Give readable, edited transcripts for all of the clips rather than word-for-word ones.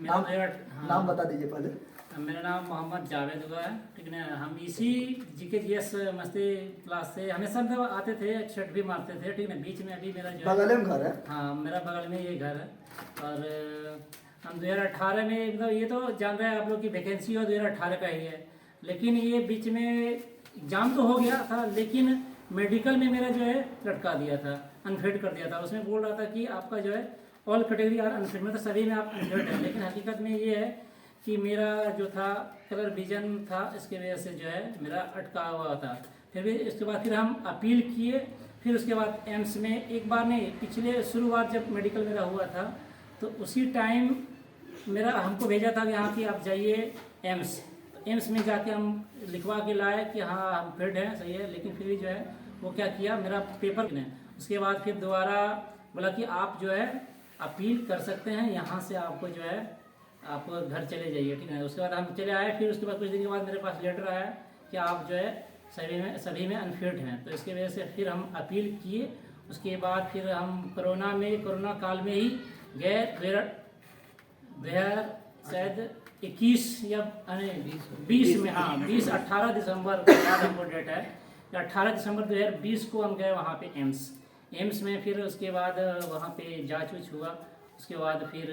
नाम बता दीजिए पहले। मेरा नाम मोहम्मद जावेद हुआ है, ठीक है ना। हम इसी GK/GS मस्ती क्लास से हमेशा मतलब आते थे, शर्ट भी मारते थे, ठीक है ना। बीच में अभी मेरा जो बगल में घर है। हाँ, मेरा बगल में ये घर है। और हम 2018 में मतलब ये तो जान रहे हैं आप लोग की वैकेंसी और 2018 का ही है, लेकिन ये बीच में एग्जाम तो हो गया था, लेकिन मेडिकल में मेरा जो है लटका दिया था, अनफिट कर दिया था। उसमें बोल रहा था कि आपका जो है ऑल कैटेगरी और अनफिट, मतलब सभी में आप अनफिट है, लेकिन हकीकत में ये है कि मेरा जो था कलर विजन था, इसके वजह से जो है मेरा अटका हुआ था। फिर भी इसके बाद फिर हम अपील किए, फिर उसके बाद एम्स में एक बार नहीं, पिछले शुरुआत जब मेडिकल मेरा हुआ था तो उसी टाइम मेरा हमको भेजा था कि हाँ कि आप जाइए एम्स में जाके हम लिखवा के लाए कि हाँ हम फिट हैं, सही है। लेकिन फिर भी जो है वो क्या किया, मेरा पेपर ने उसके बाद फिर दोबारा बोला कि आप जो है अपील कर सकते हैं, यहाँ से आपको जो है आप घर चले जाइए, ठीक है। उसके बाद हम चले आए, फिर उसके बाद कुछ दिन के बाद मेरे पास लेटर आया कि आप जो है सभी में अनफिट हैं। तो इसकी वजह से फिर हम अपील किए। उसके बाद फिर हम कोरोना काल में ही गए, शायद 21 या 20 में, हाँ 18 दिसंबर याद हमको डेट है, 18 दिसंबर 2020 को हम गए वहाँ पे एम्स में। फिर उसके बाद वहाँ पे जांच उच हुआ, उसके बाद फिर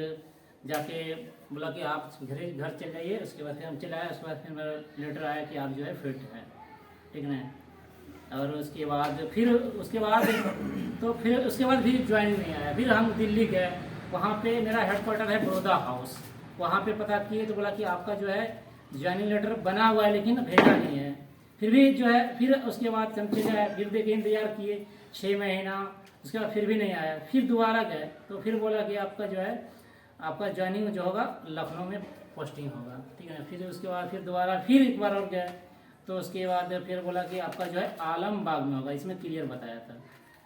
जाके बोला कि आप घर चले जाइए। उसके बाद फिर हम चले आए। उसके बाद फिर मेरा लेटर आया कि आप जो है फिट हैं, ठीक है। और उसके बाद फिर ज्वाइनिंग नहीं आया। फिर हम दिल्ली गए, वहाँ पे मेरा हेडक्वार्टर है बड़ौदा हाउस, वहाँ पे पता किए तो बोला कि आपका जो है ज्वाइनिंग लेटर बना हुआ है लेकिन भेजा नहीं है। फिर भी जो है फिर उसके बाद हम चले आए, फिर देखे इंतजार किए 6 महीना, उसके बाद फिर भी नहीं आया। फिर दोबारा गए तो फिर बोला कि आपका जो है आपका ज्वाइनिंग जो होगा लखनऊ में पोस्टिंग होगा, ठीक है। फिर उसके बाद फिर दोबारा फिर एक बार और गए तो उसके बाद फिर बोला कि आपका जो है आलमबाग में होगा, इसमें क्लियर बताया था।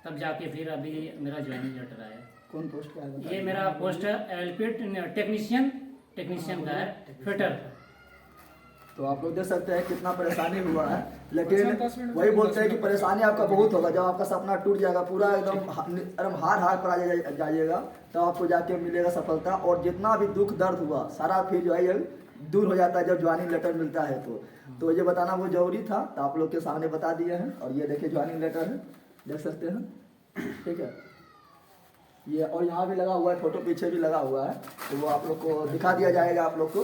तब जाके फिर अभी मेरा ज्वाइनिंग लेटर आया। कौन पोस्ट का है? ये मेरा पोस्ट है LP टेक्नीशियन का है, फिटर। तो आप लोग देख सकते हैं कितना परेशानी हुआ है, लेकिन वही बोलते हैं कि परेशानी आपका बहुत होगा। जब आपका सपना टूट जाएगा, पूरा एकदम हार पर आ जाइएगा, तो आपको जाके मिलेगा सफलता। और जितना भी दुख दर्द हुआ सारा फिर जो है ये दूर हो जाता है जब ज्वाइनिंग लेटर मिलता है। तो ये बताना वो जरूरी था, तो आप लोग के सामने बता दिए हैं। और ये देखिए ज्वाइनिंग लेटर है, देख सकते हैं, ठीक है। ये और यहाँ भी लगा हुआ है, फोटो पीछे भी लगा हुआ है, तो वो आप लोग को दिखा दिया जाएगा आप लोग को।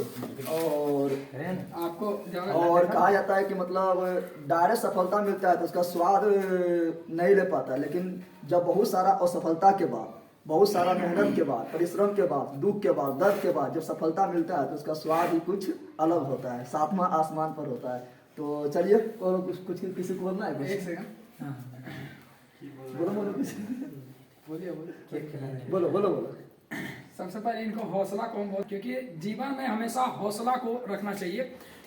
और कहा जाता है कि मतलब डायरेक्ट सफलता मिलता है तो उसका स्वाद नहीं ले पाता, लेकिन जब बहुत सारा असफलता के बाद, बहुत सारा मेहनत के बाद, परिश्रम के बाद, दुख के बाद, दर्द के बाद जब सफलता मिलता है तो उसका स्वाद ही कुछ अलग होता है, सातवां आसमान पर होता है। तो चलिए, और कुछ किसी को बोलना है? एक सेकंड, बोलो। सबसे पहले इनको हौसला कौन बोल, क्योंकि जीवन में हमेशा हौसला को रखना चाहिए,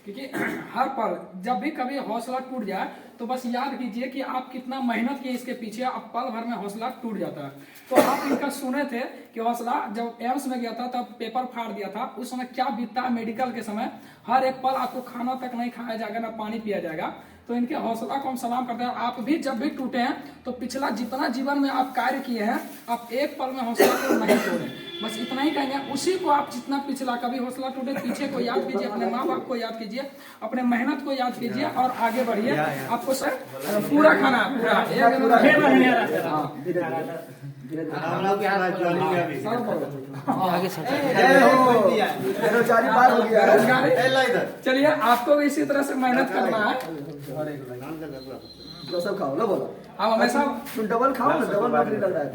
क्योंकि हर पल जब भी कभी हौसला टूट जाए तो बस याद कीजिए कि आप कितना मेहनत किए इसके पीछे, अब पल भर में हौसला टूट जाता है। तो आप इनका सुने थे कि हौसला जब एम्स में गया था तब पेपर फाड़ दिया था, उस समय क्या बीतता है मेडिकल के समय, हर एक पल आपको खाना तक नहीं खाया जाएगा, ना पानी पिया जाएगा। तो इनके हौसला को हम सलाम करते हैं। आप भी जब भी टूटे हैं तो पिछला जितना जीवन में आप कार्य किए हैं, आप एक पल में हौसला को नहीं तोड़ें, बस इतना ही कहेंगे। उसी को आप जितना पिछला कभी हौसला टूटे, पीछे को याद कीजिए, अपने माँ बाप को याद कीजिए, अपने मेहनत को याद कीजिए और आगे बढ़िए। आपको सर पूरा खाना चलिए, आपको भी इसी तरह से मेहनत करना है। सब खाओ, बोलो आप हमेशा डबल खाओ ना, डबल लग रहा है।